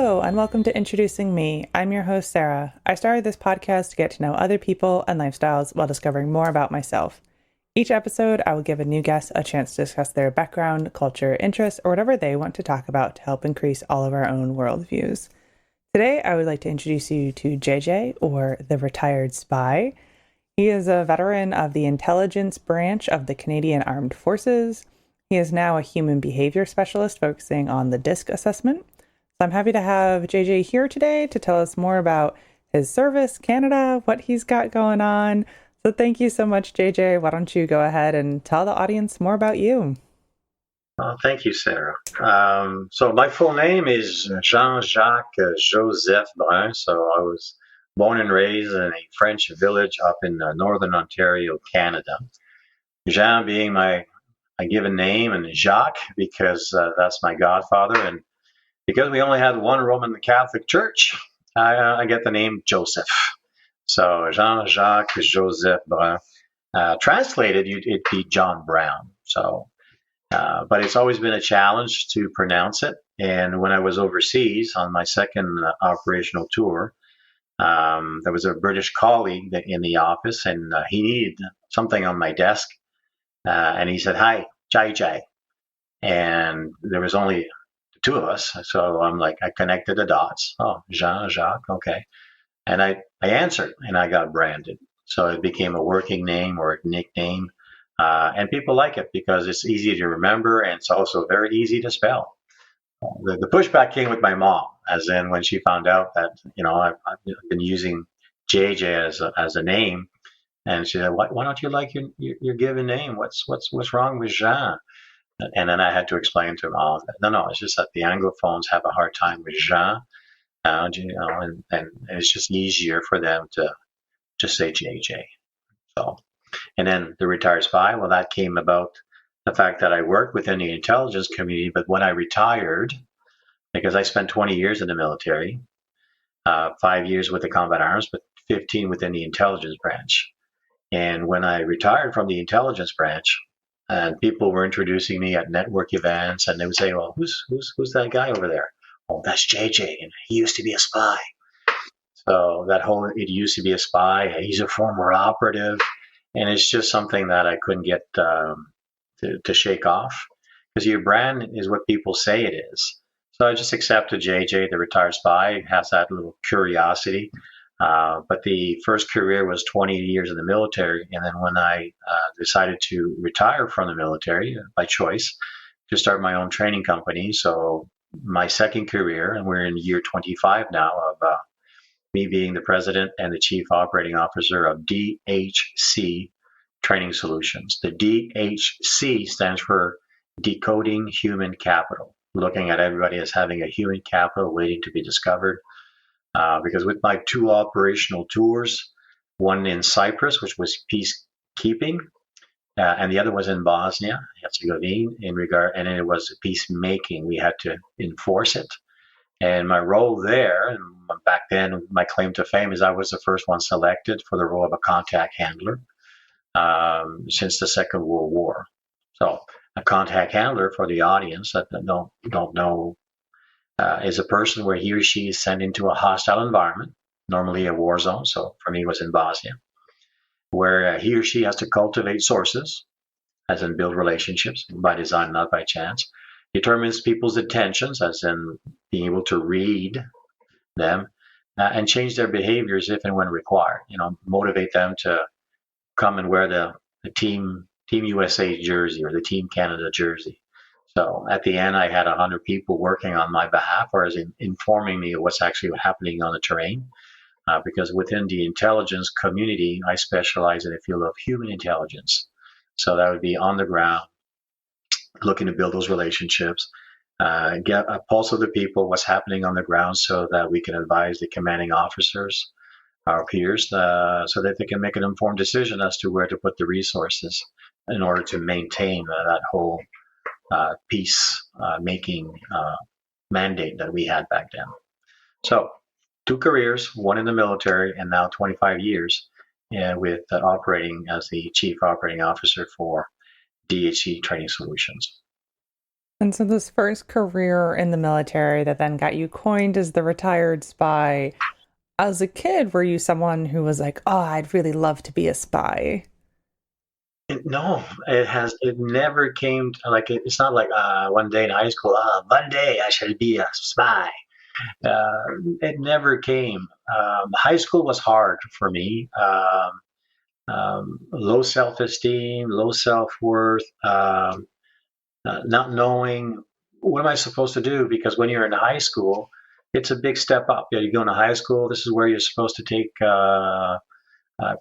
Hello, and welcome to Introducing Me. I'm your host, Sarah. I started this podcast to get to know other people and lifestyles while discovering more about myself. Each episode, I will give a new guest a chance to discuss their background, culture, interests, or whatever they want to talk about to help increase all of our own worldviews. Today, I would like to introduce you to JJ, or the Retired Spy. He is a veteran of the intelligence branch of the Canadian Armed Forces. He is now a human behavior specialist focusing on the DISC assessment. So I'm happy to have JJ here today to tell us more about his service, Canada, what he's got going on. So thank you so much, JJ. Why don't you go ahead and tell the audience more about you? Thank you, Sarah. So my full name is Jean-Jacques Joseph Brun. So I was born and raised in a French village up in northern Ontario, Canada. Jean being my given name, and Jacques because that's my godfather. And because we only had one Roman Catholic Church, I get the name Joseph. So Jean-Jacques Joseph Brun. Translated, it'd be John Brown. But it's always been a challenge to pronounce it. And when I was overseas on my second operational tour, there was a British colleague in the office, and he needed something on my desk. And he said, "Hi, JJ." And there was only two of us. So I'm like, I connected the dots. Oh, Jean-Jacques, okay. And I answered, and I got branded. So it became a working name or a nickname. And people like it because it's easy to remember, and it's also very easy to spell. The pushback came with my mom, as in when she found out that, I've been using JJ as a name. And she said, why don't you like your given name? What's wrong with Jean? And then I had to explain to him, no, it's just that the Anglophones have a hard time with Jean, and it's just easier for them to just say JJ. So, and then the Retired Spy, well, that came about the fact that I worked within the intelligence community, but when I retired, because I spent 20 years in the military, 5 years with the combat arms, but 15 within the intelligence branch. And when I retired from the intelligence branch, and people were introducing me at network events, and they would say, "Well, who's that guy over there?" "Oh, that's JJ, and he used to be a spy." So that whole "it used to be a spy," he's a former operative, and it's just something that I couldn't get to shake off, because your brand is what people say it is. So I just accepted JJ, the Retired Spy. It has that little curiosity. But the first career was 20 years in the military. And then when I decided to retire from the military by choice to start my own training company, so my second career, and we're in year 25 now of me being the president and the chief operating officer of DHC Training Solutions. The DHC stands for Decoding Human Capital, looking at everybody as having a human capital waiting to be discovered. Because with my two operational tours, one in Cyprus, which was peacekeeping, and the other was in Bosnia, Herzegovina, and it was peacemaking. We had to enforce it. And my role there, and back then, my claim to fame is I was the first one selected for the role of a contact handler since the Second World War. So a contact handler, for the audience that don't know, is a person where he or she is sent into a hostile environment, normally a war zone. So for me, it was in Bosnia, where he or she has to cultivate sources, as in build relationships by design, not by chance, determines people's intentions, as in being able to read them, and change their behaviors if and when required. Motivate them to come and wear the Team USA jersey or the Team Canada jersey. So at the end, I had 100 people working on my behalf, or as informing me of what's actually happening on the terrain. Because within the intelligence community, I specialize in the field of human intelligence. So that would be on the ground, looking to build those relationships, get a pulse of the people, what's happening on the ground, so that we can advise the commanding officers, our peers, so that they can make an informed decision as to where to put the resources in order to maintain that whole peace-making mandate that we had back then. So 2 careers, one in the military, and now 25 years with operating as the Chief Operating Officer for DHC Training Solutions. And so this first career in the military that then got you coined as the retired spy, as a kid, were you someone who was like, oh, I'd really love to be a spy? No, it never came like it's not like one day in high school, one day I shall be a spy. Uh, it never came. High school was hard for me. Low self esteem, low self worth, not knowing what am I supposed to do, because when you're in high school, it's a big step up. You go into high school, this is where you're supposed to take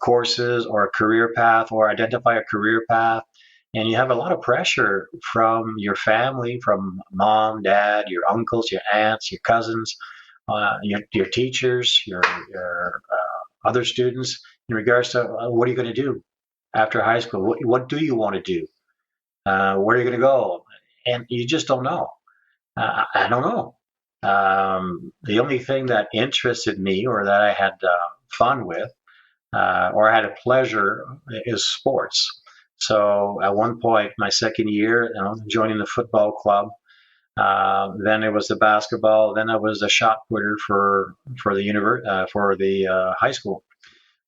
courses or a career path or identify a career path. And you have a lot of pressure from your family, from mom, dad, your uncles, your aunts, your cousins, your teachers, your other students in regards to what are you going to do after high school? What do you want to do? Where are you going to go? And you just don't know. I don't know. The only thing that interested me or that I had fun with or I had a pleasure is sports. So at one point, my second year, joining the football club, then it was the basketball, then I was the shot putter for the high school.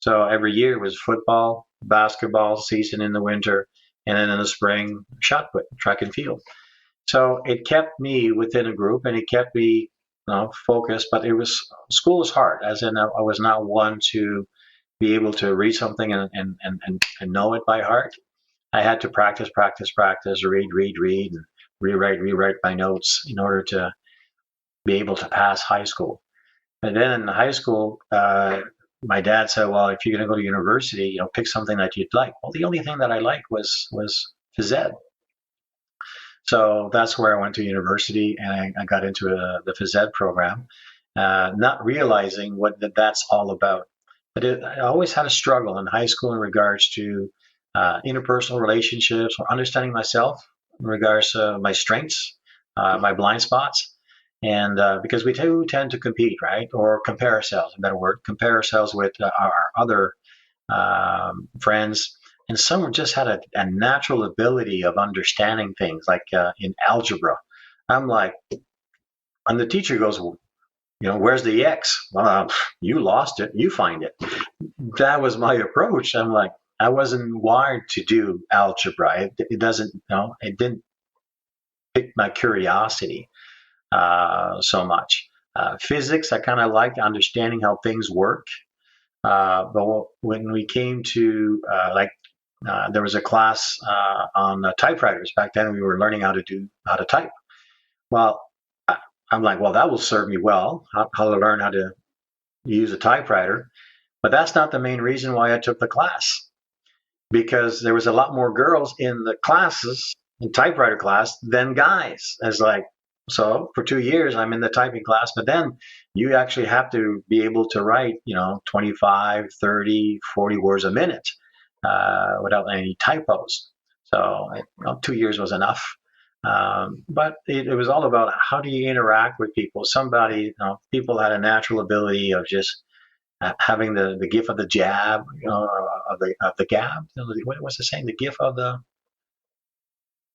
So every year it was football, basketball season in the winter, and then in the spring, shot put, track and field. So it kept me within a group and it kept me focused. But school was hard, as in I was not one to be able to read something and know it by heart. I had to practice, practice, practice, read, and rewrite my notes in order to be able to pass high school. And then in high school, my dad said, "Well, if you're going to go to university, pick something that you'd like." Well, the only thing that I liked was phys ed. So that's where I went to university, and I got into the phys ed program, not realizing what that's all about. But I always had a struggle in high school in regards to interpersonal relationships or understanding myself in regards to my strengths, my blind spots. And because we do tend to compete, right? Or compare ourselves, a better word, compare ourselves with our other friends. And some just had a natural ability of understanding things, like in algebra. I'm like, and the teacher goes, well, where's the X? You lost it. You find it. That was my approach. I'm like, I wasn't wired to do algebra. It doesn't, it didn't pick my curiosity so much. Physics, I kind of liked understanding how things work. But when we came to there was a class on typewriters back then. We were learning how to type. Well, I'm like, well, that will serve me well. How to learn how to use a typewriter. But that's not the main reason why I took the class, because there was a lot more girls in the classes, in typewriter class, than guys. As like, so for 2 years, I'm in the typing class, but then you actually have to be able to write, 25, 30, 40 words a minute without any typos. So 2 years was enough. But it was all about how do you interact with people. People had a natural ability of just having the gift of the jab, of the gab. What was the saying? The gift of the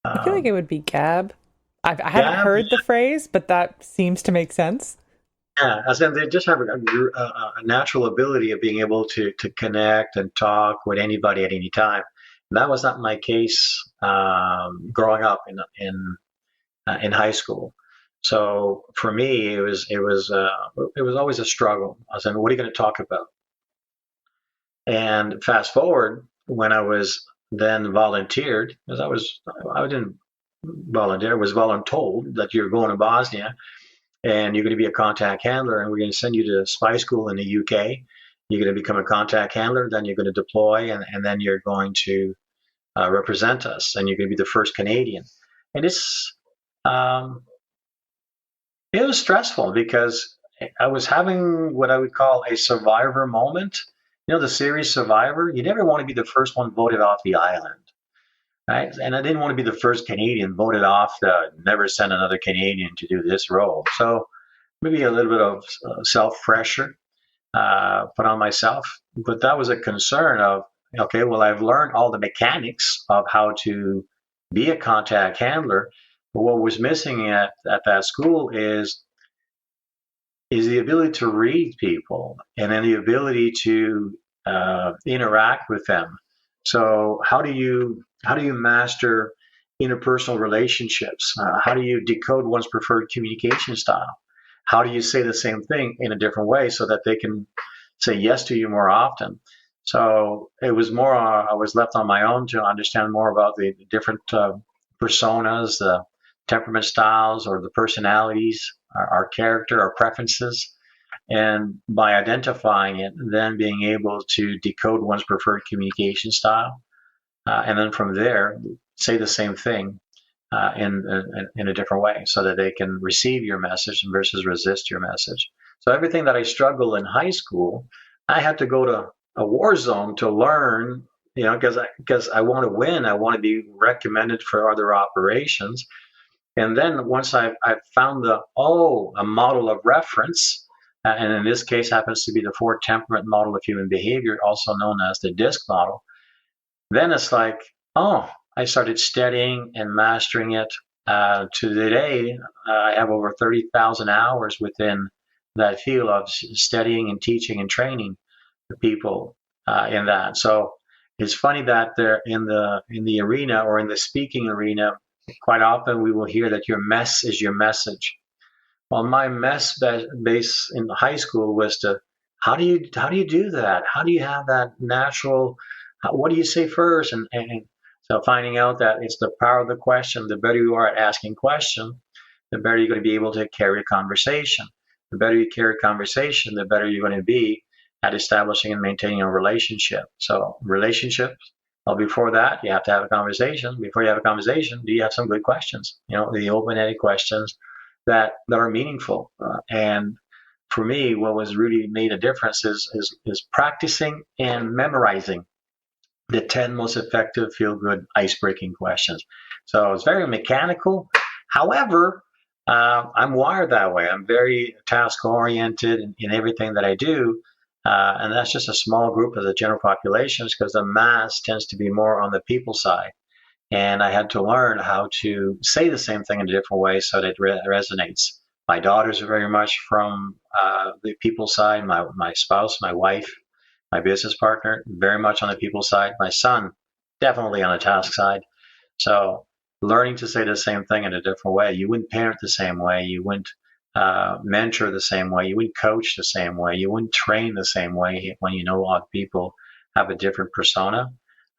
I feel like it would be Gab. I haven't gab. heard the phrase, but that seems to make sense. Yeah, as in they just have a natural ability of being able to connect and talk with anybody at any time. And that was not my case growing up in high school. So for me, it was always a struggle. I was saying, what are you going to talk about? And fast forward when I was then volunteered, because I didn't volunteer, I was voluntold that you're going to Bosnia and you're going to be a contact handler, and we're going to send you to spy school in the UK. You're going to become a contact handler, then you're going to deploy, and then you're going to represent us, and you're going to be the first Canadian. And um, it was stressful because I was having what I would call a survivor moment. The series Survivor. You never want to be the first one voted off the island, right? And I didn't want to be the first Canadian voted off. Never send another Canadian to do this role. So maybe a little bit of self pressure put on myself, but that was a concern of, okay, well, I've learned all the mechanics of how to be a contact handler, But what was missing at that school is the ability to read people and then the ability to interact with them. So how do you master interpersonal relationships? How do you decode one's preferred communication style? How do you say the same thing in a different way so that they can say yes to you more often? So it was more, I was left on my own to understand more about the different personas, the temperament styles, or the personalities, our character, our preferences. And by identifying it, then being able to decode one's preferred communication style. And then from there, say the same thing in a different way so that they can receive your message versus resist your message. So everything that I struggled in high school, I had to go to a war zone to learn, because I want to win. I want to be recommended for other operations. And then once I found a model of reference, and in this case happens to be the Four Temperament model of human behavior, also known as the DISC model, then it's like, I started studying and mastering it. To today, I have over 30,000 hours within that field of studying and teaching and training the people in that. So it's funny that they're in the arena or in the speaking arena. Quite often we will hear that your mess is your message. Well, my mess base in high school was to how do you do that? How do you have that natural? What do you say first? And so finding out that it's the power of the question. The better you are at asking questions, the better you're going to be able to carry a conversation. The better you carry a conversation, the better you're going to be at establishing and maintaining a relationship. So relationships. Well, before that, you have to have a conversation. Before you have a conversation, do you have some good questions? The open-ended questions that are meaningful. And for me, what was really made a difference is practicing and memorizing the 10 most effective feel-good ice-breaking questions. So it's very mechanical. However, I'm wired that way. I'm very task-oriented in everything that I do. And that's just a small group of the general population because the mass tends to be more on the people side. And I had to learn how to say the same thing in a different way so that it resonates. My daughters are very much from the people side. My spouse, my wife, my business partner, very much on the people side. My son, definitely on the task side. So learning to say the same thing in a different way. You wouldn't parent the same way. You wouldn't mentor the same way. You wouldn't coach the same way. You wouldn't train the same way when you know a lot of people have a different persona.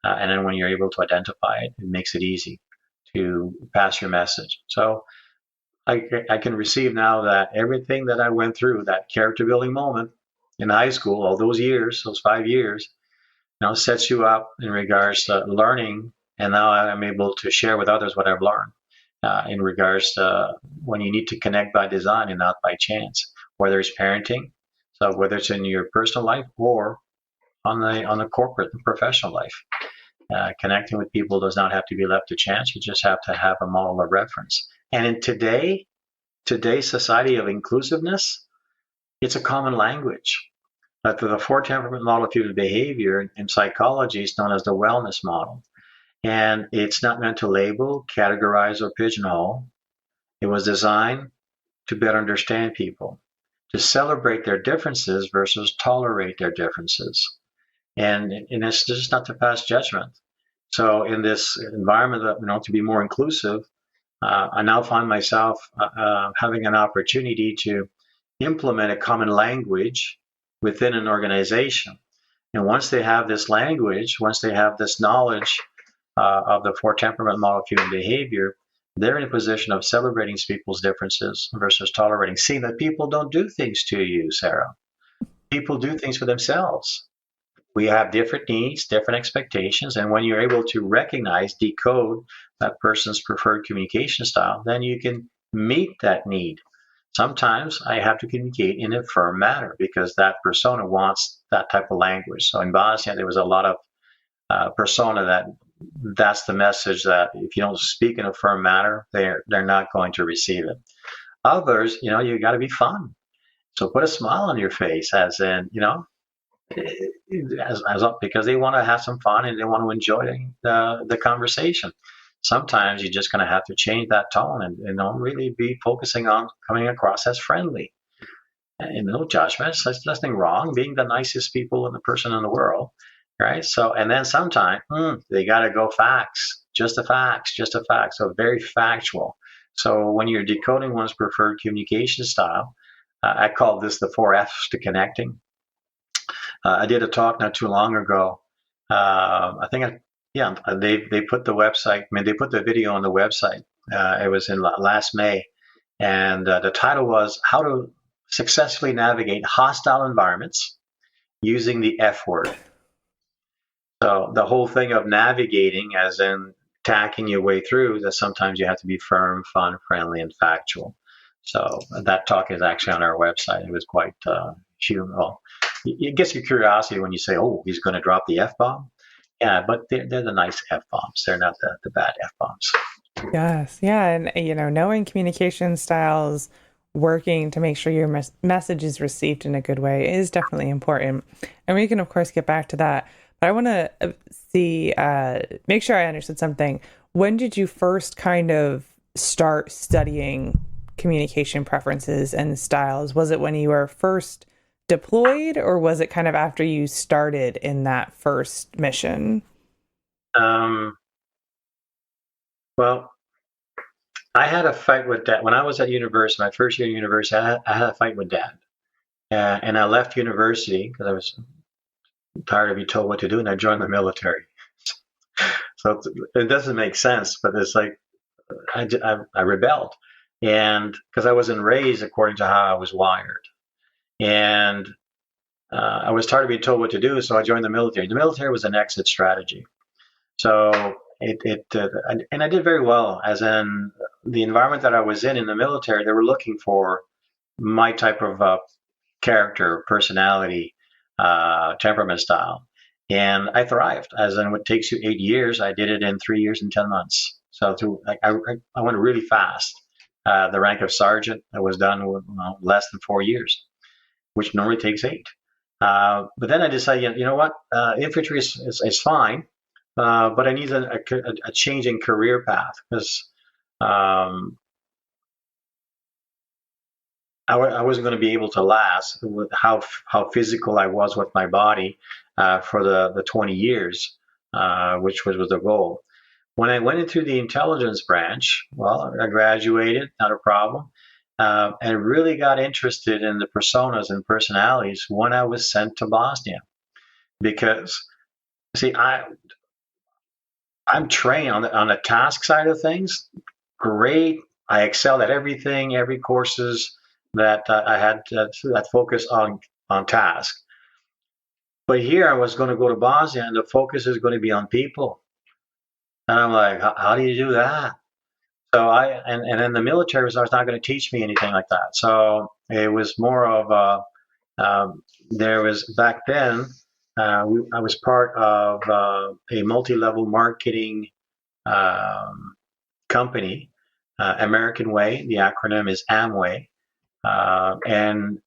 And then when you're able to identify it, it makes it easy to pass your message. So I can receive now that everything that I went through, that character building moment in high school, all those years, those 5 years, sets you up in regards to learning. And now I'm able to share with others what I've learned in regards to when you need to connect by design and not by chance, whether it's parenting, so whether it's in your personal life or on the corporate and professional life. Connecting with people does not have to be left to chance. You just have to have a model of reference. And in today's society of inclusiveness, it's a common language. But the Four Temperament model of human behavior in psychology is known as the wellness model. And it's not meant to label, categorize, or pigeonhole. It was designed to better understand people, to celebrate their differences versus tolerate their differeness. And it's just not to pass judgment. So in this environment, to be more inclusive, I now find myself having an opportunity to implement a common language within an organization. And once they have this language, once they have this knowledge of the Four Temperament model of human behavior, they're in a position of celebrating people's differences versus tolerating. Seeing that people don't do things to you, Sarah. People do things for themselves. We have different needs, different expectations, and when you're able to recognize, decode that person's preferred communication style, then you can meet that need. Sometimes I have to communicate in a firm manner because that persona wants that type of language. So in Bosnia, there was a lot of persona that's the message that if you don't speak in a firm manner, they're not going to receive it. Others, you got to be fun. So put a smile on your face, as in, because they want to have some fun and they want to enjoy the conversation. sometimes you're just going to have to change that tone and don't really be focusing on coming across as friendly. And no judgment. There's nothing wrong being the nicest people and the person in the world, right? So, and then sometimes they got to go facts, just the facts, just the facts. So very factual. So when you're decoding one's preferred communication style, I call this the 4 F's to connecting. I did a talk not too long ago. They put the website. I mean, they put the video on the website. It was in last May, and the title was "How to Successfully Navigate Hostile Environments Using the F Word." So the whole thing of navigating, as in tacking your way through, that sometimes you have to be firm, fun, friendly, and factual. So that talk is actually on our website. It was quite humorous. It gets your curiosity when you say, "Oh, he's going to drop the F-bomb." Yeah, but they're the nice F-bombs. They're not the bad F-bombs. Yes. Yeah. And, knowing communication styles, working to make sure your message is received in a good way is definitely important. And we can, of course, get back to that. But I want to make sure I understood something. When did you first kind of start studying communication preferences and styles? Was it when you were first deployed, or was it kind of after you started in that first mission? Well, I had a fight with Dad when I was at university. My first year in university, I had a fight with Dad, and I left university because I was tired of being told what to do, and I joined the military. So it doesn't make sense, but it's like I rebelled, and because I wasn't raised according to how I was wired, and I was tired of being told what to do, so I joined the military. The military was an exit strategy, so and I did very well. As in the environment that I was in the military, they were looking for my type of character, personality, temperament style. And I thrived. As in what takes you 8 years, I did it in 3 years and 10 months. So I went really fast. The rank of sergeant I was done with less than 4 years, which normally takes 8. But then I decided, you know what, infantry is fine, but I need a change in career path because I wasn't going to be able to last with how physical I was with my body for the 20 years, which was the goal. When I went into the intelligence branch, well, I graduated, not a problem, and really got interested in the personas and personalities when I was sent to Bosnia. Because, see, I'm trained on the task side of things. Great. I excelled at everything, every courses that I had that focus on task. But here I was going to go to Bosnia, and the focus is going to be on people. And I'm like, how do you do that? So and then the military was not going to teach me anything like that. So it was more of there was back then. I was part of a multi-level marketing company, American Way. The acronym is Amway, and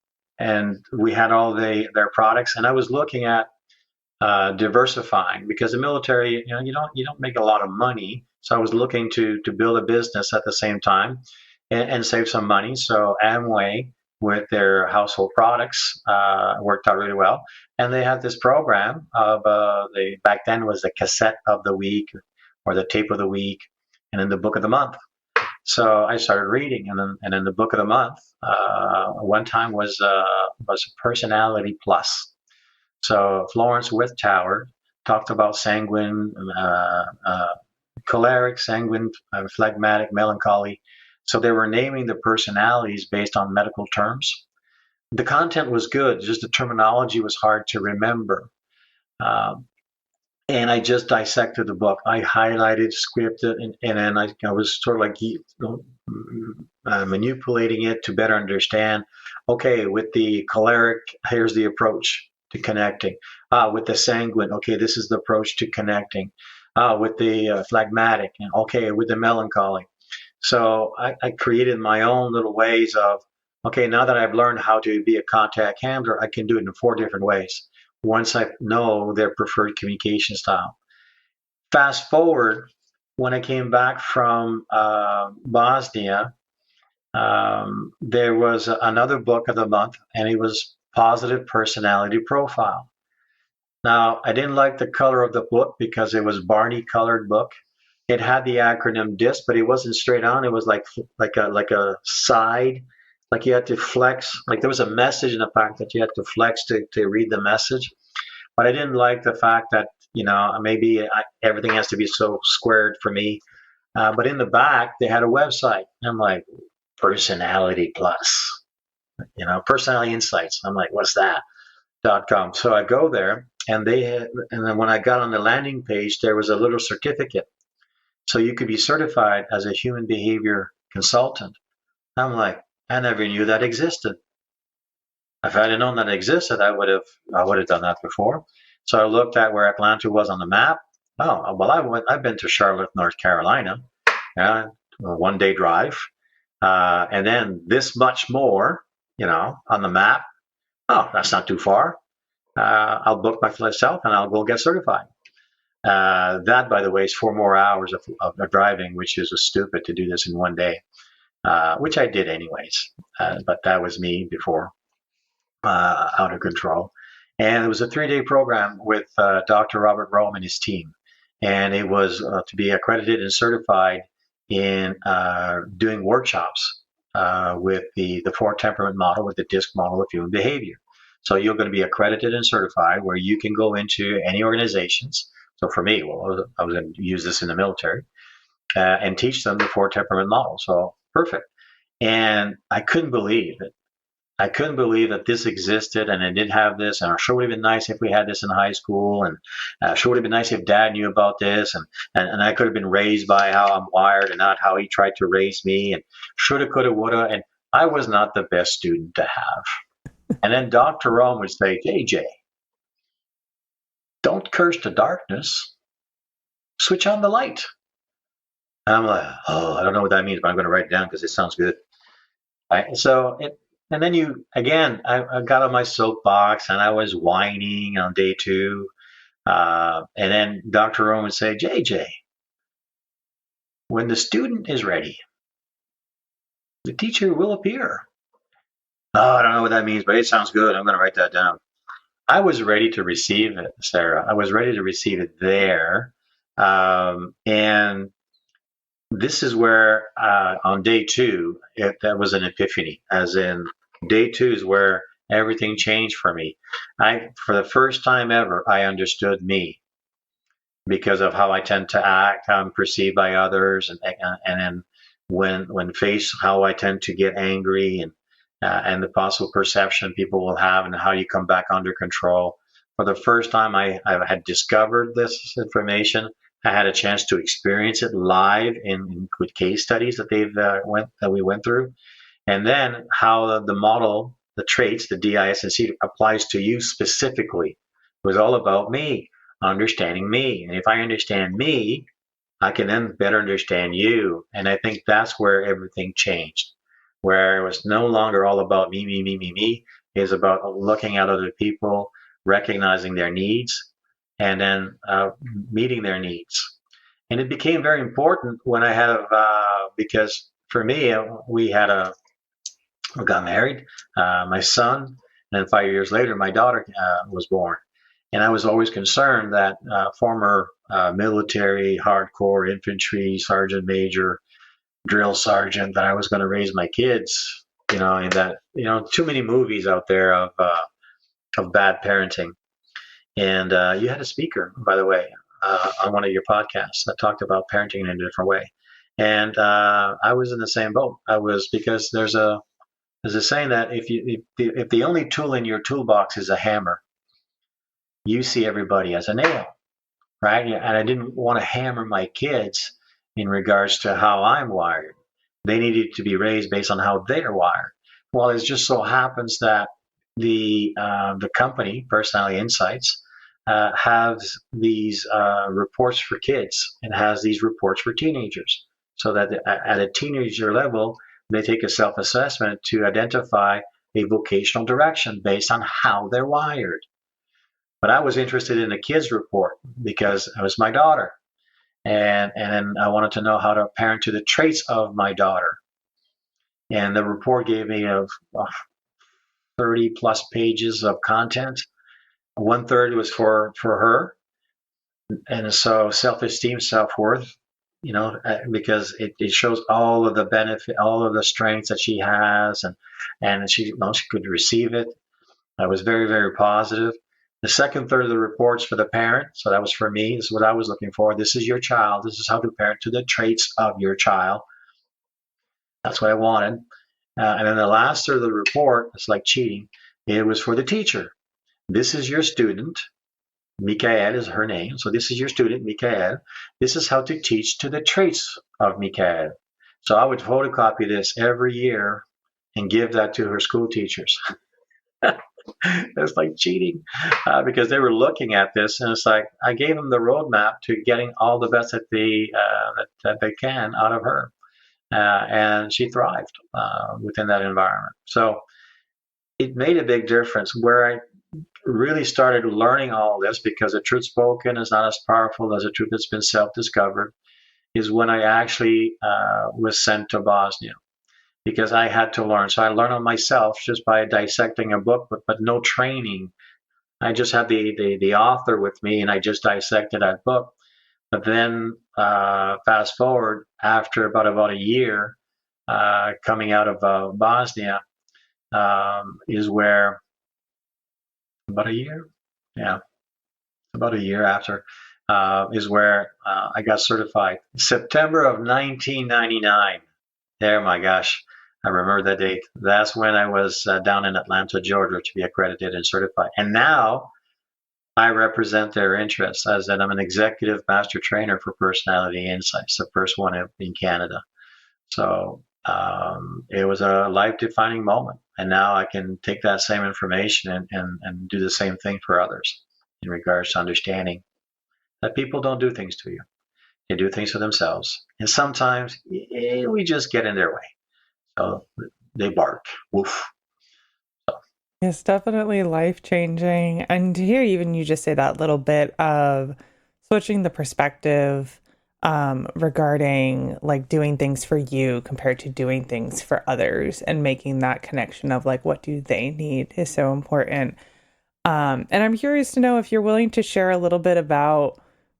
we had all their products. And I was looking at diversifying because the military, you don't make a lot of money. So I was looking to build a business at the same time and save some money. So Amway, with their household products, worked out really well. And they had this program of back then was the cassette of the week or the tape of the week, and then the book of the month. So I started reading, and then the book of the month one time was Personality Plus. So Florence Whittower talked about sanguine, choleric, sanguine, phlegmatic, melancholy. So they were naming the personalities based on medical terms. The content was good, just the terminology was hard to remember. And I just dissected the book. I highlighted, scripted, and then I was sort of like manipulating it to better understand. Okay, with the choleric, here's the approach to connecting. With the sanguine, okay, this is the approach to connecting. With the phlegmatic, okay, with the melancholy. So I created my own little ways of, okay, now that I've learned how to be a contact handler, I can do it in 4 different ways once I know their preferred communication style. Fast forward, when I came back from Bosnia, there was another book of the month, and it was Positive Personality Profile. Now, I didn't like the color of the book because it was Barney colored book. It had the acronym DISC, but it wasn't straight on. It was like a side, like you had to flex. Like there was a message in the fact that you had to flex to read the message. But I didn't like the fact that maybe everything has to be so squared for me. But in the back, they had a website. I'm like, Personality Plus, Personality Insights. I'm like, what's that? .com. So I go there, and then when I got on the landing page, there was a little certificate. So you could be certified as a human behavior consultant. I'm like, I never knew that existed. If I had known that existed, I would have done that before. So I looked at where Atlanta was on the map. Oh, well, I've been to Charlotte, North Carolina, a 1-day drive, and then this much more, on the map. Oh, that's not too far. I'll book myself and I'll go get certified. That, by the way, is 4 more hours of driving, which is stupid to do this in 1 day, which I did anyways. But that was me before, out of control. And it was a 3-day program with Dr. Robert Rome and his team. And it was to be accredited and certified in doing workshops with the Four Temperament model, with the DISC model of human behavior. So you're going to be accredited and certified where you can go into any organizations. So for me, I was going to use this in the military and teach them the Four Temperament model. So perfect. And I couldn't believe it. I couldn't believe that this existed and I did have this. And it sure would have been nice if we had this in high school. And sure would have been nice if Dad knew about this. And I could have been raised by how I'm wired and not how he tried to raise me. And shoulda, coulda, woulda. And I was not the best student to have. And then Dr. Rome would say, JJ, don't curse the darkness. Switch on the light. And I'm like, I don't know what that means, but I'm going to write it down because it sounds good. Right? And then I got on my soapbox and I was whining on day 2. And then Dr. Rome would say, JJ, when the student is ready, the teacher will appear. Oh, I don't know what that means, but it sounds good. I'm going to write that down. I was ready to receive it, Sarah. I was ready to receive it there. And this is where on day 2, that was an epiphany, as in day 2 is where everything changed for me. For the first time ever, I understood me because of how I tend to act, how I'm perceived by others, and then when faced, how I tend to get angry and the possible perception people will have and how you come back under control. For the first time, I had discovered this information. I had a chance to experience it live with case studies that we went through. And then how the model, the traits, the DISC applies to you specifically. It was all about me, understanding me. And if I understand me, I can then better understand you. And I think that's where everything changed, where it was no longer all about me. It was about looking at other people, recognizing their needs, and then meeting their needs. And it became very important when I had, because for me, we got married, my son, and then 5 years later, my daughter was born. And I was always concerned that former military, hardcore infantry, sergeant major, drill sergeant, that I was going to raise my kids, and that, too many movies out there of bad parenting. And you had a speaker, by the way, on one of your podcasts that talked about parenting in a different way. And I was in the same boat. Because there's a saying that if the only tool in your toolbox is a hammer, you see everybody as a nail, right? And I didn't want to hammer my kids in regards to how I'm wired. They needed to be raised based on how they're wired. Well, it just so happens that the company, Personality Insights, has these reports for kids and has these reports for teenagers. So that at a teenager level, they take a self-assessment to identify a vocational direction based on how they're wired. But I was interested in the kids report because it was my daughter. and then I wanted to know how to parent to the traits of my daughter. And the report gave me of 30 plus pages of content. One third was for her, and so self-esteem, self-worth, because it shows all of the benefit, all of the strengths that she has, and she could receive it. That was very, very positive. The second third of the reports for the parent, so that was for me. This is what I was looking for. This is your child. This is how to parent to the traits of your child. That's what I wanted. And then the last third of the report, it's like cheating. It was for the teacher. This is your student. Michael is her name. So this is your student, Michael. This is how to teach to the traits of Michael. So I would photocopy this every year and give that to her school teachers. It's like cheating because they were looking at this, and it's like I gave them the roadmap to getting all the best that they can out of her, and she thrived within that environment. So it made a big difference. Where I really started learning all this, because the truth spoken is not as powerful as the truth that's been self-discovered, is when I actually was sent to Bosnia, because I had to learn. So I learned on myself just by dissecting a book, but no training. I just had the author with me, and I just dissected that book. But then fast forward, after about a year coming out of Bosnia, is where about a year, yeah, about a year after, is where I got certified. September of 1999. There, my gosh, I remember that date. That's when I was down in Atlanta, Georgia, to be accredited and certified. And now I represent their interests, as that I'm an executive master trainer for Personality Insights, the first one in Canada. So it was a life-defining moment. And now I can take that same information and do the same thing for others in regards to understanding that people don't do things to you. They do things for themselves. And sometimes we just get in their way. So they bark. Woof. It's definitely life-changing. And to hear even you just say that little bit of switching the perspective regarding like doing things for you compared to doing things for others, and making that connection of like what do they need is so important. And I'm curious to know if you're willing to share a little bit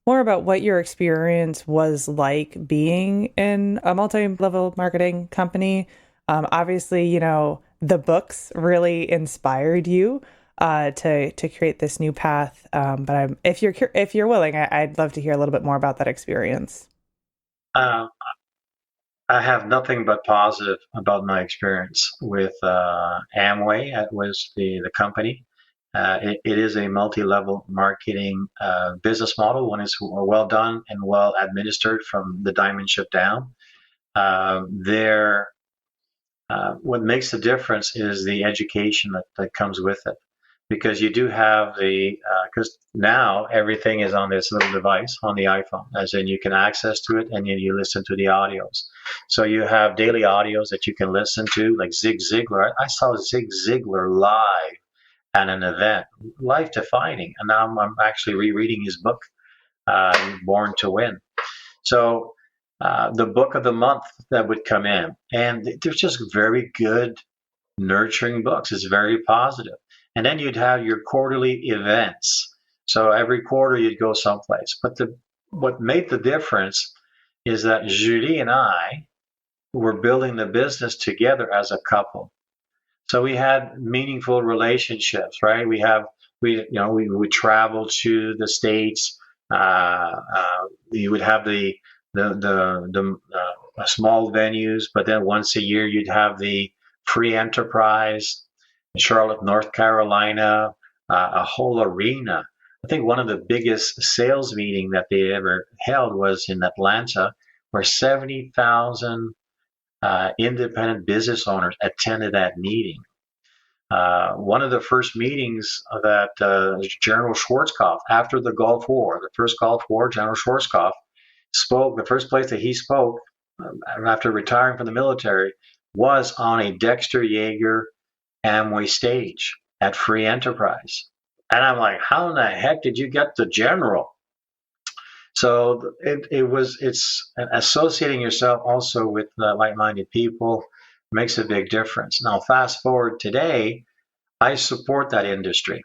more about what your experience was like being in a multi-level marketing company. Obviously, the books really inspired you to create this new path. But if you're willing, I'd love to hear a little bit more about that experience. Uh, I have nothing but positive about my experience with Amway. It was the company. It is a multi-level marketing business model when it's well done and well administered from the diamond ship down. There, what makes the difference is the education that comes with it, because you do have because now everything is on this little device on the iPhone, as in you can access to it and you listen to the audios. So you have daily audios that you can listen to, like Zig Ziglar. I saw Zig Ziglar live at an event, life defining, and now I'm actually rereading his book, Born to Win. So the book of the month that would come in, and they're just very good, nurturing books. It's very positive. And then you'd have your quarterly events. So every quarter you'd go someplace. But what made the difference is that Julie and I were building the business together as a couple. So we had meaningful relationships, right? We would travel to the States. You would have the small venues, but then once a year you'd have the free enterprise in Charlotte, North Carolina, a whole arena. I think one of the biggest sales meeting that they ever held was in Atlanta, where 70,000 independent business owners attended that meeting. One of the first meetings that General Schwarzkopf, after the Gulf War, the first Gulf War, General Schwarzkopf spoke, the first place that he spoke after retiring from the military was on a Dexter Yeager Amway stage at Free Enterprise. And I'm like, how in the heck did you get the general? So it's associating yourself also with like-minded people makes a big difference. Now, fast forward today, I support that industry.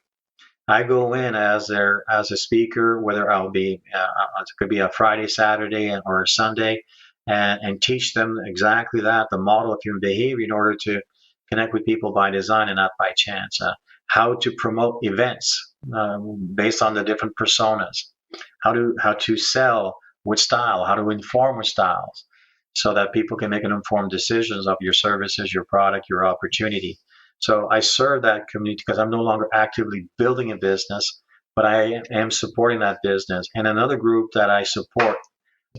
I go in as a speaker, whether I'll be it could be a Friday, Saturday, or a Sunday, and teach them exactly that, the model of human behavior in order to connect with people by design and not by chance. How to promote events based on the different personas. How to sell with style. How to inform with styles, so that people can make an informed decisions of your services, your product, your opportunity. So I serve that community because I'm no longer actively building a business, but I am supporting that business. And another group that I support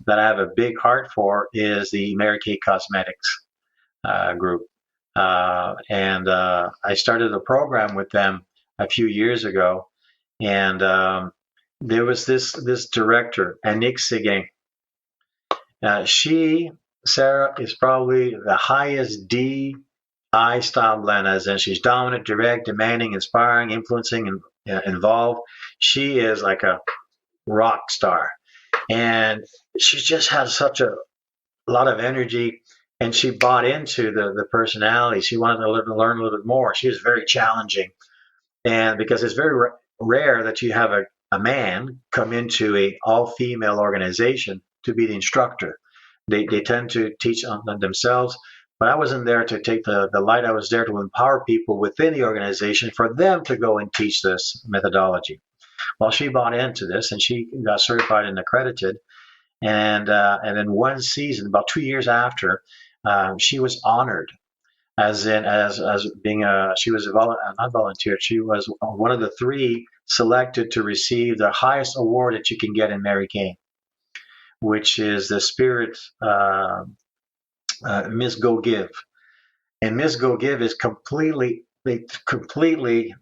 that I have a big heart for is the Mary Kay Cosmetics group. And I started a program with them a few years ago. And there was this director, Annick Seguin. She, Sarah, is probably the highest I style blend, as in she's dominant, direct, demanding, inspiring, influencing, and involved. She is like a rock star, and she just has such a lot of energy. And she bought into the personality. She wanted to learn a little bit more. She was very challenging, and because it's very rare that you have a man come into a all-female organization to be the instructor. They tend to teach on themselves. But I wasn't there to take the light. I was there to empower people within the organization for them to go and teach this methodology. Well, she bought into this and she got certified and accredited. And then one season, about 2 years after, she was honored as being she was not volunteer. She was one of the three selected to receive the highest award that you can get in Mary Kay, which is the Spirit Miss Go Give. And Miss Go Give is completely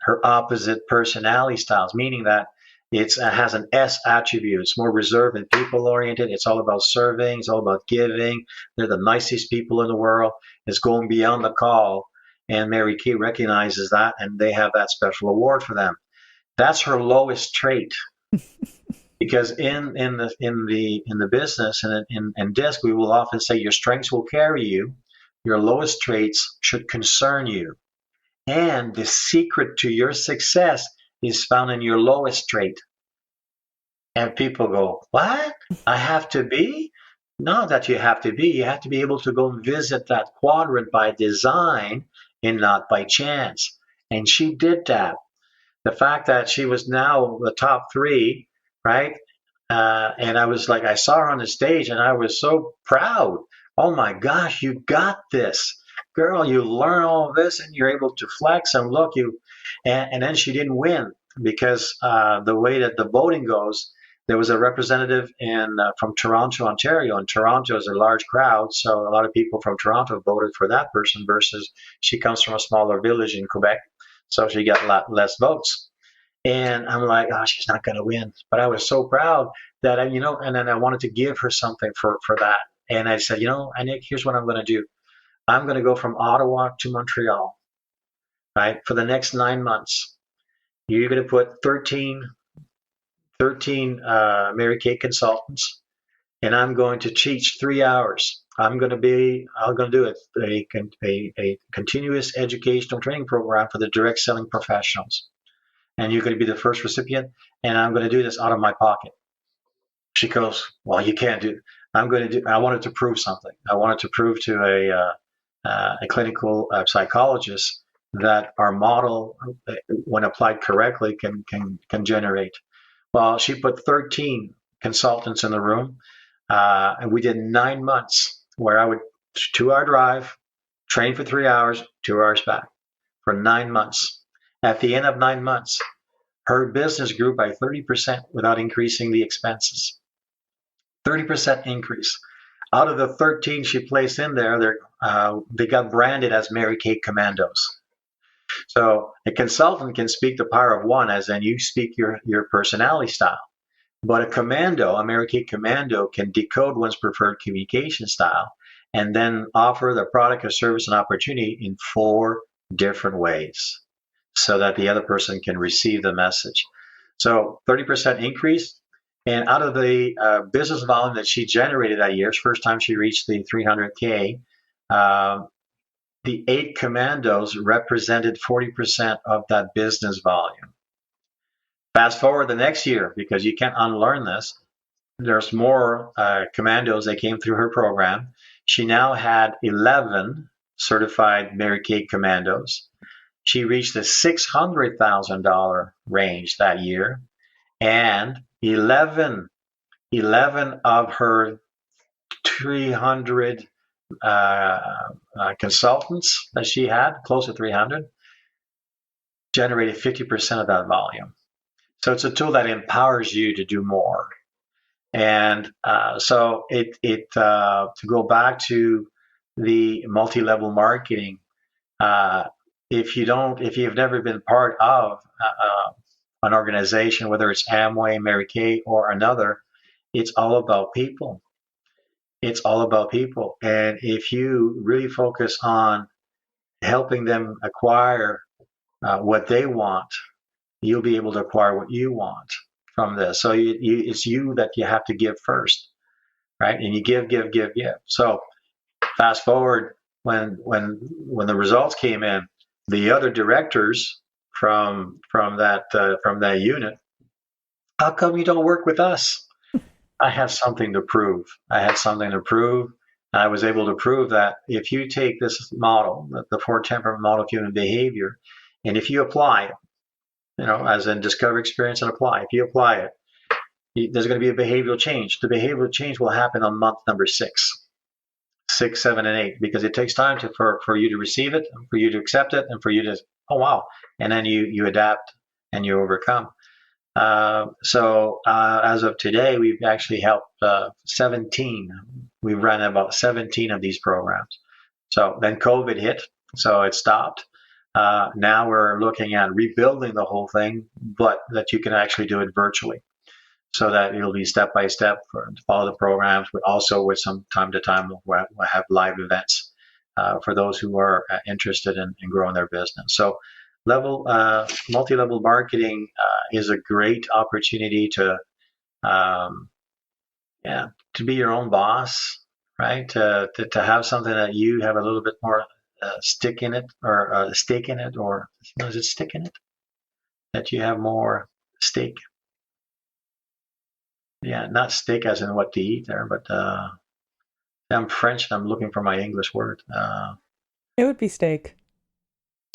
her opposite personality styles, meaning that it has an S attribute. It's more reserved and people oriented. It's all about serving. It's all about giving. They're the nicest people in the world. It's going beyond the call. And Mary Kay recognizes that, and they have that special award for them. That's her lowest trait. Because in the business and in DISC, we will often say your strengths will carry you, your lowest traits should concern you, and the secret to your success is found in your lowest trait. And people go, "What? I have to be?" Not that you have to be. You have to be able to go and visit that quadrant by design and not by chance. And she did that. The fact that she was now the top three, right? And I was like, I saw her on the stage and I was so proud. Oh my gosh, you got this. Girl, you learn all of this and you're able to flex and look you. And then she didn't win because the way that the voting goes, there was a representative from Toronto, Ontario, and Toronto is a large crowd, so a lot of people from Toronto voted for that person versus she comes from a smaller village in Quebec, so she got a lot less votes. And I'm like, oh, she's not going to win. But I was so proud that, and then I wanted to give her something for that. And I said, Annick, here's what I'm going to do. I'm going to go from Ottawa to Montreal, right, for the next 9 months. You're going to put 13 Mary Kay consultants, and I'm going to teach 3 hours. I'm going to do a continuous educational training program for the direct selling professionals. And you're going to be the first recipient, and I'm going to do this out of my pocket. She goes, well, you can't do it. I wanted to prove something. I wanted to prove to a clinical psychologist that our model, when applied correctly, can generate. Well, she put 13 consultants in the room, and we did 9 months where I would 2-hour drive, train for 3 hours, 2 hours back for 9 months. At the end of 9 months, her business grew by 30% without increasing the expenses. 30% increase. Out of the 13 she placed in there, they got branded as Mary Kay Commandos. So a consultant can speak the power of one, as in you speak your personality style. But a commando, a Mary Kay Commando, can decode one's preferred communication style and then offer the product or service and opportunity in 4 different ways, so that the other person can receive the message. So 30% increase. And out of the business volume that she generated that year, first time she reached the 300K, the 8 commandos represented 40% of that business volume. Fast forward the next year, because you can't unlearn this, there's more commandos that came through her program. She now had 11 certified Mary Kay commandos. She reached the $600,000 range that year, and 11 of her 300 consultants that she had, close to 300, generated 50% of that volume. So it's a tool that empowers you to do more. And so to go back to the multi-level marketing, if you've never been part of an organization, whether it's Amway, Mary Kay, or another, it's all about people. It's all about people. And if you really focus on helping them acquire what they want, you'll be able to acquire what you want from this. So it's you that you have to give first, right? And you give. So fast forward when the results came in, the other directors from that unit, how come you don't work with us? I have something to prove. I was able to prove that if you take this model, the Four Temperament model of human behavior, and if you apply it, as in discover, experience, and apply, if you apply it, there's going to be a behavioral change. The behavioral change will happen on month number 6, 7, and 8, because it takes time for you to receive it, for you to accept it, and for you to, oh wow, and then you adapt and you overcome. So as of today, we've actually helped 17. We've run about 17 of these programs. So then COVID hit, so it stopped. Now we're looking at rebuilding the whole thing, but that you can actually do it virtually. So that it'll be step by step to follow the programs, but also with some time to time we'll have live events for those who are interested in growing their business. So multi-level marketing is a great opportunity to be your own boss, right? To have something that you have a little bit more stick in it, or stake in it, or is it stick in it? That you have more stake. Yeah, not steak as in what to eat there, but I'm French and I'm looking for my English word. It would be steak.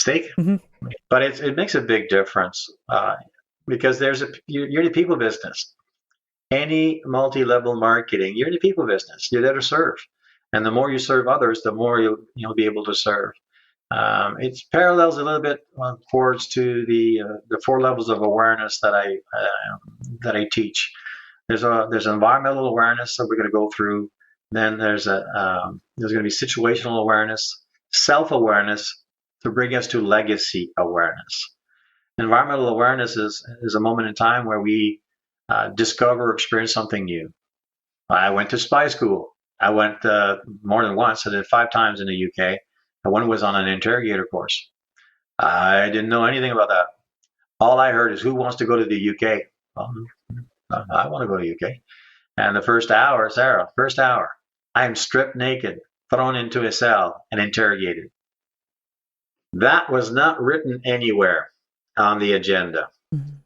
Steak? Mm-hmm. But it makes a big difference because you're in the people business. Any multi-level marketing, you're in the people business. You're there to serve. And the more you serve others, the more you'll be able to serve. It parallels a little bit towards to the 4 levels of awareness that I teach. There's environmental awareness that we're going to go through. Then there's going to be situational awareness, self-awareness, to bring us to legacy awareness. Environmental awareness is a moment in time where we discover or experience something new. I went to spy school. I went more than once. I did 5 times in the UK. And one was on an interrogator course. I didn't know anything about that. All I heard is, who wants to go to the UK? I want to go to the UK. And the first hour, Sarah, I am stripped naked, thrown into a cell, and interrogated. That was not written anywhere on the agenda. Mm-hmm.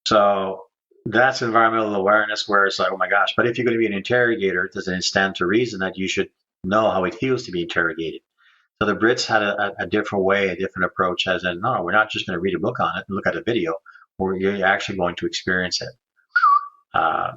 So that's environmental awareness, where it's like, oh my gosh. But if you're going to be an interrogator, does it stand to reason that you should know how it feels to be interrogated? So the Brits had a different way, a different approach, as in, no, we're not just going to read a book on it and look at a video, you're actually going to experience it.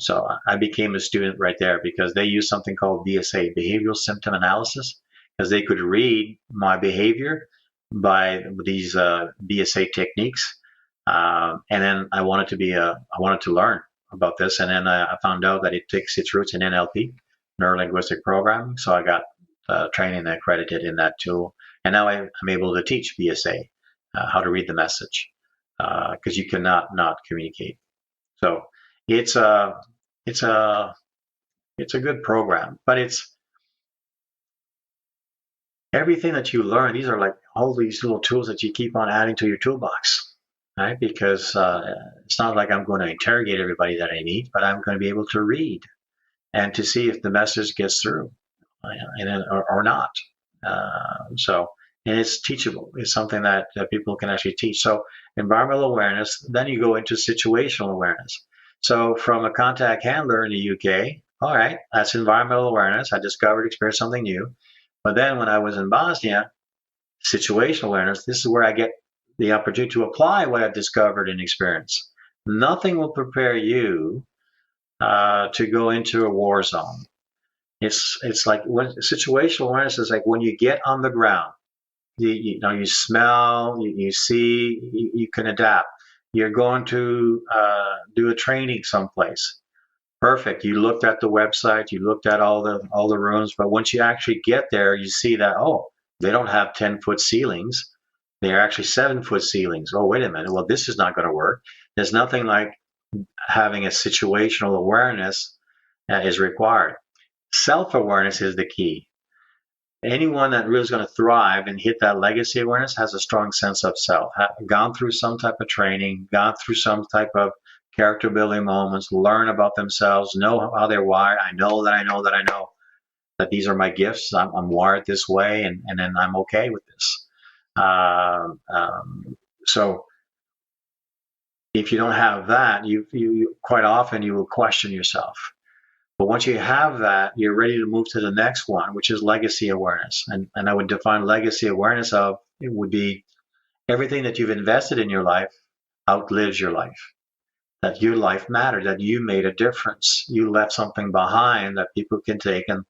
So I became a student right there, because they used something called BSA, Behavioral Symptom Analysis, because they could read my behavior by these BSA techniques. And then I wanted to learn about this. And then I found out that it takes its roots in NLP, neuro-linguistic programming. So I got training accredited in that tool. And now I'm able to teach BSA, how to read the message, because you cannot not communicate. So it's a good program, but it's everything that you learn. These are like all these little tools that you keep on adding to your toolbox. right? Because it's not like I'm going to interrogate everybody that I meet, but I'm going to be able to read and to see if the message gets through or not. So, and it's teachable. It's something that people can actually teach. So, environmental awareness. Then you go into situational awareness. So, from a contact handler in the UK, all right, that's environmental awareness. I discovered, experienced something new. But then when I was in Bosnia, situational awareness. This is where I get the opportunity to apply what I've discovered and experienced. Nothing will prepare you to go into a war zone. It's like when situational awareness is like when you get on the ground. You know, you smell, you see, you can adapt. You're going to do a training someplace. Perfect. You looked at the website, you looked at all the rooms, but once you actually get there, you see that they don't have 10-foot ceilings. They're actually 7-foot ceilings. Oh, wait a minute. Well, this is not going to work. There's nothing like having a situational awareness that is required. Self-awareness is the key. Anyone that really is going to thrive and hit that legacy awareness has a strong sense of self, gone through some type of training, gone through some type of character building moments, learn about themselves, know how they're wired. I know that these are my gifts. I'm wired this way, and then I'm okay with this. So if you don't have that, you quite often you will question yourself. But once you have that, you're ready to move to the next one, which is legacy awareness. And I would define legacy awareness of it would be everything that you've invested in your life outlives your life. That your life mattered, that you made a difference. You left something behind that people can take and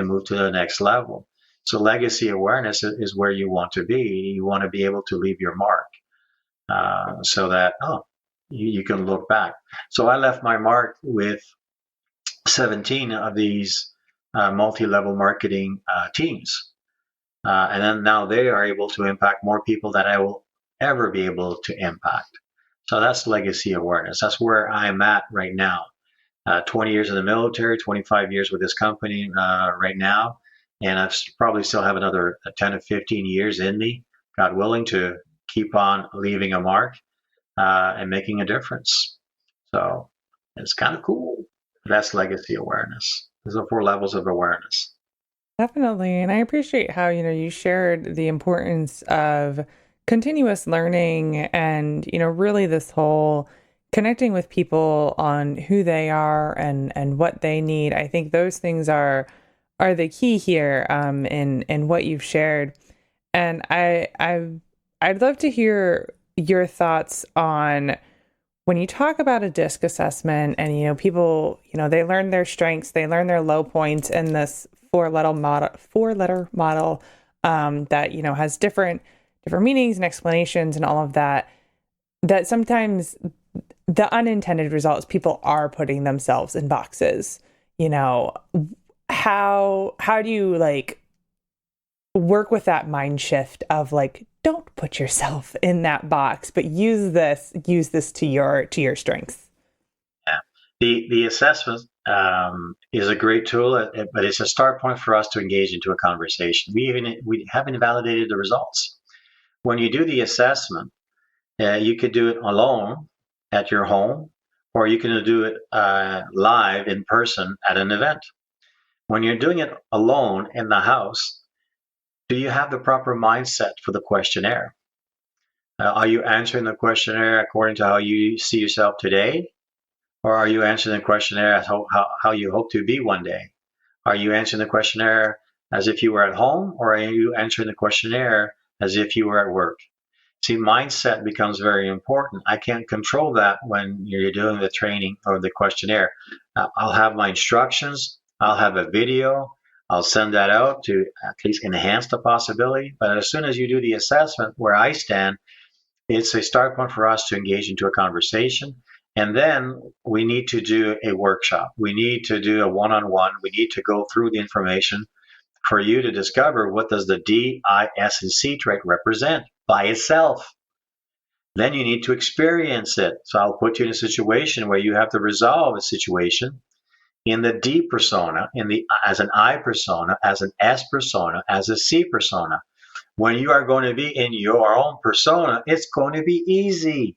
move to the next level. So legacy awareness is where you want to be. You want to be able to leave your mark so that, you can look back. So I left my mark with 17 of these multi-level marketing teams. And then now they are able to impact more people than I will ever be able to impact. So that's legacy awareness. That's where I'm at right now. 20 years in the military, 25 years with this company right now. And I probably still have another 10 to 15 years in me, God willing, to keep on leaving a mark and making a difference. So it's kind of cool. That's legacy awareness. There's the 4 levels of awareness. Definitely. And I appreciate how, you shared the importance of continuous learning and, really this whole connecting with people on who they are and what they need. I think those things are the key here in what you've shared. And I'd love to hear your thoughts on when you talk about a DISC assessment and, people, they learn their strengths, they learn their low points in this four-letter model that, has different meanings and explanations and all of that, that sometimes the unintended results, people are putting themselves in boxes. How do you work with that mind shift of don't put yourself in that box, but use this to your strengths? Yeah. The assessment is a great tool, but it's a start point for us to engage into a conversation. We haven't validated the results. When you do the assessment, you could do it alone at your home, or you can do it live in person at an event. When you're doing it alone in the house, do you have the proper mindset for the questionnaire? Are you answering the questionnaire according to how you see yourself today? Or are you answering the questionnaire as how you hope to be one day? Are you answering the questionnaire as if you were at home, or are you answering the questionnaire as if you were at work? See, mindset becomes very important. I can't control that when you're doing the training or the questionnaire. I'll have my instructions, I'll have a video, I'll send that out to at least enhance the possibility. But as soon as you do the assessment, where I stand, it's a start point for us to engage into a conversation. And then we need to do a workshop. We need to do a one-on-one. We need to go through the information for you to discover what does the D, I, S, and C trait represent by itself. Then you need to experience it. So I'll put you in a situation where you have to resolve a situation in the D persona, as an I persona, as an S persona, as a C persona. When you are going to be in your own persona, it's going to be easy.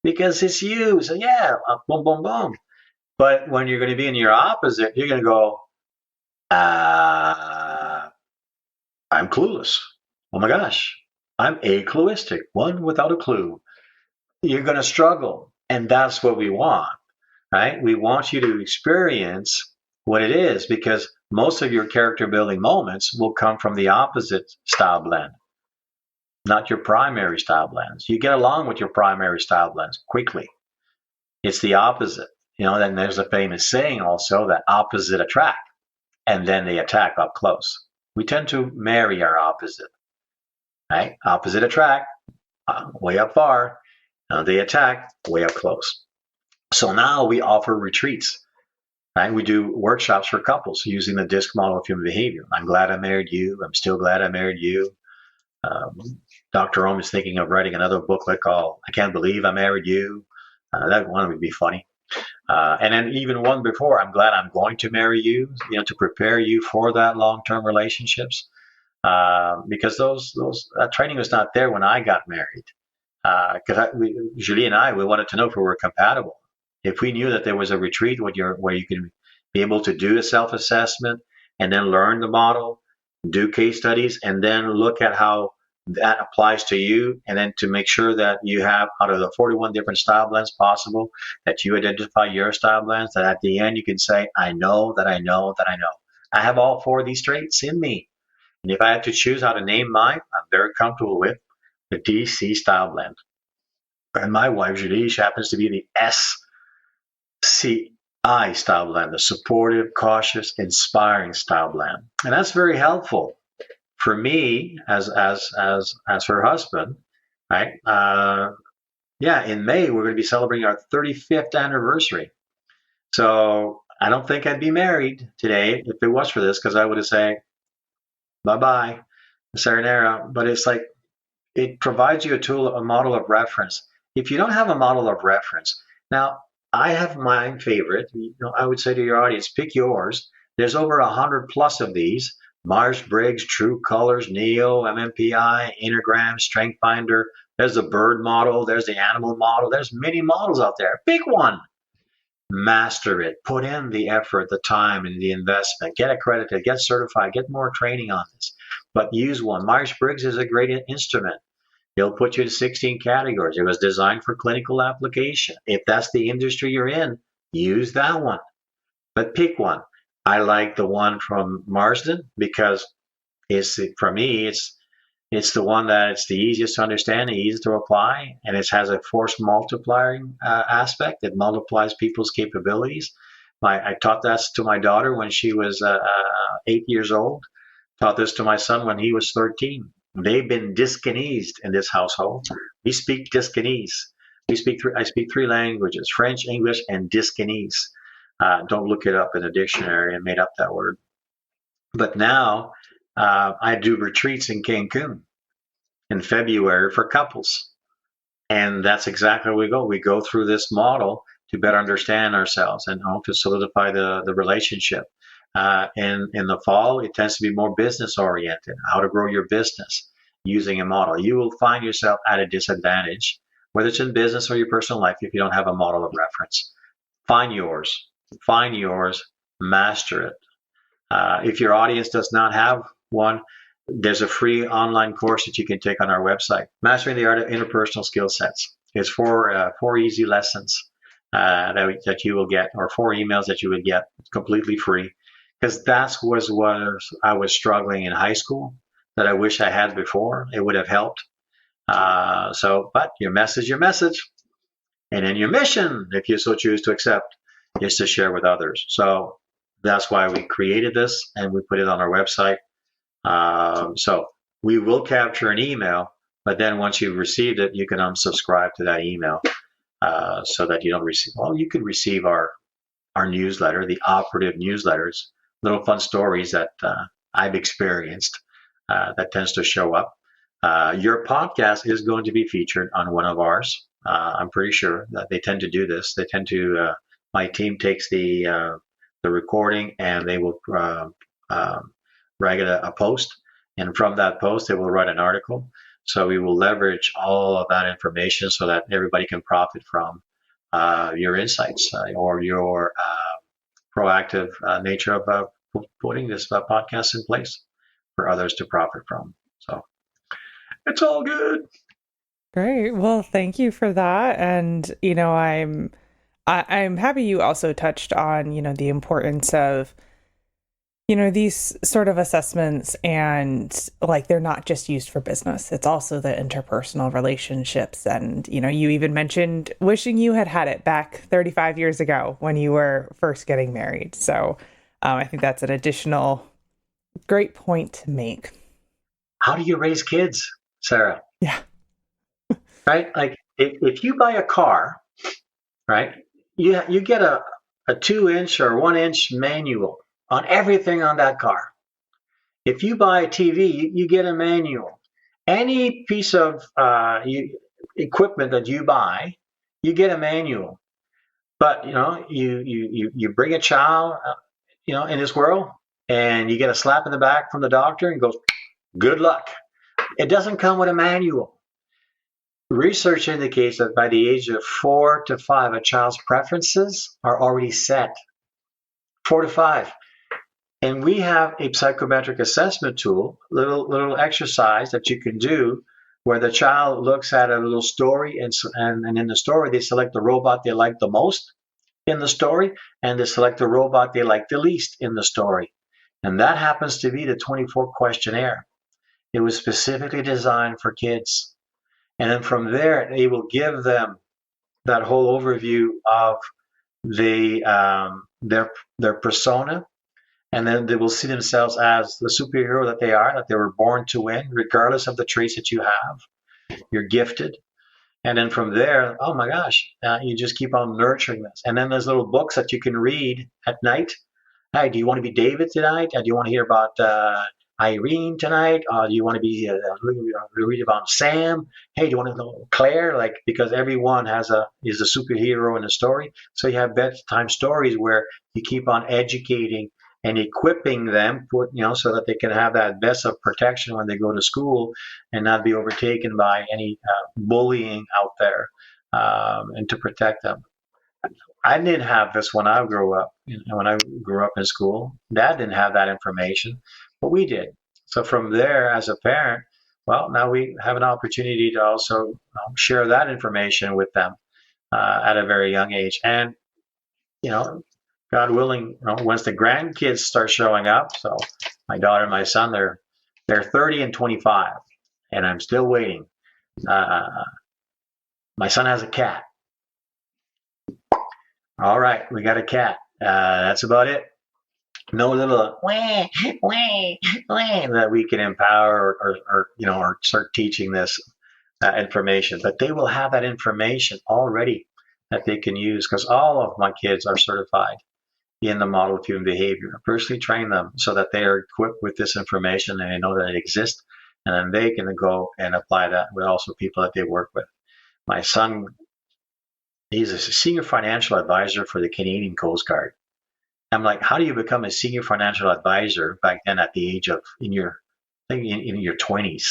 because it's you. So yeah, boom, boom, boom. But when you're going to be in your opposite, you're going to go, I'm clueless. Oh my gosh, I'm acluistic, one without a clue. You're going to struggle. And that's what we want, right? We want you to experience what it is, because most of your character building moments will come from the opposite style blend, not your primary style blends. You get along with your primary style blends quickly. It's the opposite. Then there's a famous saying also that opposite attract, and then they attack up close. We tend to marry our opposite, right? Opposite attract, way up far, they attack way up close. So now we offer retreats, right? We do workshops for couples using the DISC model of human behavior. I'm glad I married you. I'm still glad I married you. Dr. Ohm is thinking of writing another booklet called I Can't Believe I Married You. That one would be funny. And then even one before, I'm glad I'm going to marry you, to prepare you for that long-term relationships. Because that training was not there when I got married. Because Julie and I, we wanted to know if we were compatible. If we knew that there was a retreat where you can be able to do a self-assessment and then learn the model, do case studies, and then look at how that applies to you, and then to make sure that you have, out of the 41 different style blends possible, that you identify your style blends, that at the end you can say, I know that I know that I know. I have all 4 of these traits in me. And if I had to choose how to name mine, I'm very comfortable with the DC style blend. And my wife, Julie, she happens to be the SCI style blend, the supportive, cautious, inspiring style blend. And that's very helpful for me as her husband, right? In May, we're going to be celebrating our 35th anniversary. So I don't think I'd be married today if it was for this, because I would have said, bye-bye, sayonara. But it's like, it provides you a tool, a model of reference. If you don't have a model of reference, now I have my favorite. I would say to your audience, pick yours. There's over 100 plus of these. Myers-Briggs, True Colors, Neo, MMPI, Enneagram, Strength Finder. There's the bird model. There's the animal model. There's many models out there. Pick one. Master it. Put in the effort, the time, and the investment. Get accredited. Get certified. Get more training on this. But use one. Myers-Briggs is a great instrument. It'll put you in 16 categories. It was designed for clinical application. If that's the industry you're in, use that one. But pick one. I like the one from Marsden because for me, it's the one that it's the easiest to understand, the easiest to apply, and it has a force multiplying aspect that multiplies people's capabilities. I taught that to my daughter when she was 8 years old. Taught this to my son when he was 13. They've been Discanesed in this household. We speak Discanese. I speak 3 languages: French, English, and Discanese. Don't look it up in a dictionary. I made up that word. But now I do retreats in Cancun in February for couples. And that's exactly where we go. We go through this model to better understand ourselves and to solidify the relationship. In the fall, it tends to be more business oriented, how to grow your business using a model. You will find yourself at a disadvantage, whether it's in business or your personal life, if you don't have a model of reference. Find yours, master it. If your audience does not have one, there's a free online course that you can take on our website, Mastering the Art of Interpersonal Skill Sets. It's 4 easy lessons that you will get, or 4 emails that you would get completely free. Because that was what I was struggling in high school that I wish I had before. It would have helped. But your message. And then your mission, if you so choose to accept, is to share with others. So that's why we created this and we put it on our website. So we will capture an email, but then once you've received it, you can unsubscribe to that email so that you don't receive. Well, you can receive our newsletter, the operative newsletters, little fun stories that I've experienced that tends to show up. Your podcast is going to be featured on one of ours. I'm pretty sure that they tend to do this. They tend to. My team takes the recording and they will write a post, and from that post they will write an article. So we will leverage all of that information so that everybody can profit from your insights or your proactive nature of putting this podcast in place for others to profit from. So it's all good. Great. Well, thank you for that. And, I'm happy you also touched on, the importance of, these sort of assessments, and like they're not just used for business. It's also the interpersonal relationships. And, you even mentioned wishing you had it back 35 years ago when you were first getting married. So I think that's an additional great point to make. How do you raise kids, Sarah? Yeah. Right? Like if you buy a car, right, you get a 2-inch or 1-inch manual on everything on that car. If you buy a TV, you get a manual. Any piece of equipment that you buy, you get a manual. But you bring a child, in this world, and you get a slap in the back from the doctor and goes, "Good luck." It doesn't come with a manual. Research indicates that by the age of 4 to 5, a child's preferences are already set. 4 to 5. And we have a psychometric assessment tool, little exercise that you can do where the child looks at a little story, and in the story they select the robot they like the most in the story, and they select the robot they like the least in the story. And that happens to be the 24 questionnaire. It was specifically designed for kids. And then from there, they will give them that whole overview of their persona, and then they will see themselves as the superhero that they were born to win, regardless of the traits that you have. You're gifted. And then from there, oh my gosh, you just keep on nurturing this. And then there's little books that you can read at night. Hey, do you want to be David tonight? Do you want to hear about Irene tonight? Do you want to be read about Sam? Hey, do you want to know Claire? Like, because everyone is a superhero in a story. So you have bedtime stories where you keep on educating and equipping them, so that they can have that vest of protection when they go to school and not be overtaken by any bullying out there, and to protect them. I didn't have this when I grew up. When I grew up in school, Dad didn't have that information, but we did. So from there, as a parent, well, now we have an opportunity to also share that information with them at a very young age. And God willing, once the grandkids start showing up, so my daughter and my son, they're 30 and 25, and I'm still waiting. My son has a cat. All right, we got a cat. That's about it. No little wah, wah, wah, that we can empower or start teaching this information. But they will have that information already that they can use, because all of my kids are certified in the model of human behavior. I personally train them so that they are equipped with this information and they know that it exists, and then they can go and apply that with also people that they work with. My son, he's a senior financial advisor for the Canadian Coast Guard. I'm like, how do you become a senior financial advisor back then at the age of in your 20s?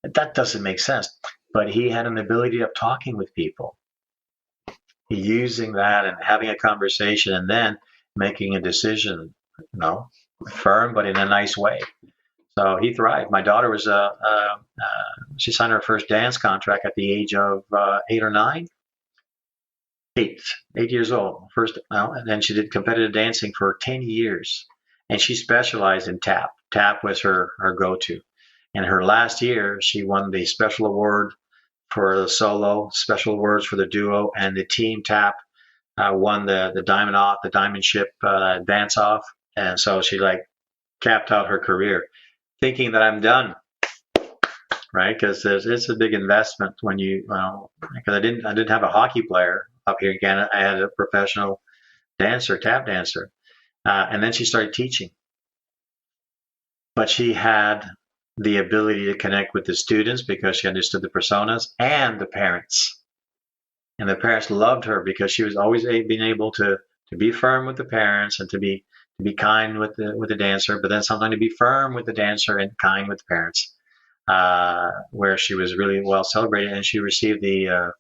That doesn't make sense. But he had an ability of talking with people, using that and having a conversation, and then making a decision, firm but in a nice way. So he thrived. My daughter was she signed her first dance contract at the age of 8 or 9. 8 years old first, and then she did competitive dancing for 10 years, and she specialized in tap. Tap was her go-to. And her last year, she won the special award for the solo, special awards for the duo, and the team tap won the diamond ship dance off. And so she capped out her career, thinking that I'm done, right? Because it's a big investment when because I didn't have a hockey player up here in Canada. I had a professional dancer, tap dancer, and then she started teaching. But she had the ability to connect with the students because she understood the personas and the parents. And the parents loved her because she was always being able to be firm with the parents and to be kind with the dancer, but then sometimes to be firm with the dancer and kind with the parents. where she was really well celebrated, and she received the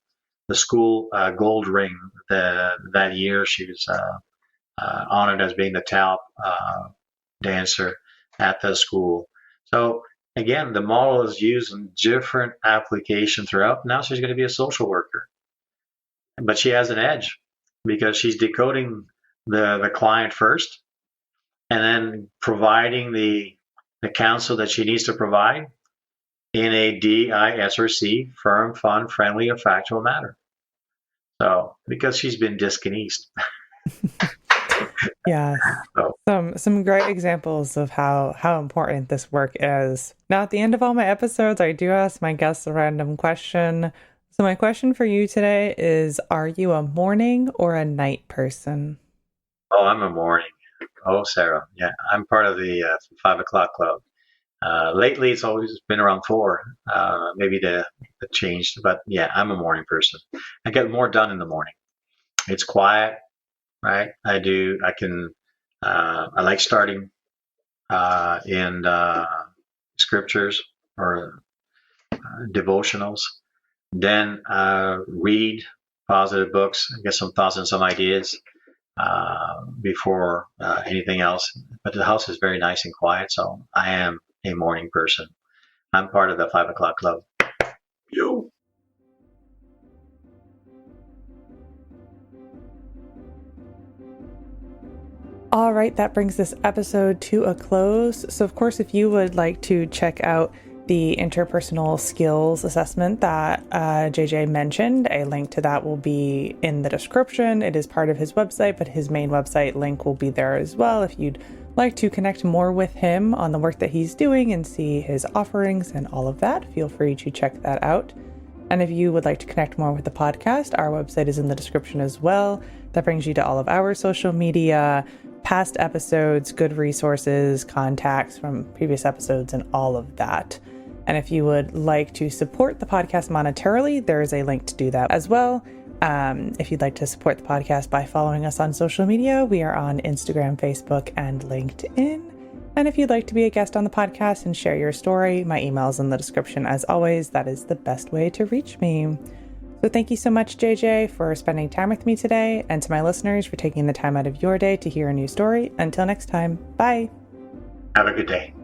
school gold ring. That year, she was honored as being the top dancer at the school. So again, the model is used in different applications throughout. Now she's going to be a social worker, but she has an edge because she's decoding the client first, and then providing the counsel that she needs to provide in a DISRC, firm, fun, friendly, or factual manner. So, because she's been dyskinesed. Yeah. So. Some great examples of how important this work is. Now, at the end of all my episodes, I do ask my guests a random question. So my question for you today is, are you a morning or a night person? Oh, I'm a morning. Oh, Sarah. Yeah, I'm part of the 5 o'clock club. Lately, it's always been around 4. Maybe the changed, but yeah, I'm a morning person. I get more done in the morning. It's quiet, right? I like starting in scriptures or devotionals. Then read positive books, get some thoughts and some ideas before anything else. But the house is very nice and quiet, so I am a morning person. I'm part of the 5 o'clock club. Yo. All right, that brings this episode to a close. So, of course, if you would like to check out the interpersonal skills assessment that JJ mentioned, a link to that will be in the description. It is part of his website, but his main website link will be there as well. If you'd like to connect more with him on the work that he's doing and see his offerings and all of that, feel free to check that out. And if you would like to connect more with the podcast, our website is in the description as well. That brings you to all of our social media, past episodes, good resources, contacts from previous episodes, and all of that. And if you would like to support the podcast monetarily, there is a link to do that as well. If you'd like to support the podcast by following us on social media, we are on Instagram, Facebook, and LinkedIn. And if you'd like to be a guest on the podcast and share your story, my email is in the description as always. That is the best way to reach me. So thank you so much, JJ, for spending time with me today, and to my listeners for taking the time out of your day to hear a new story. Until next time, bye. Have a good day.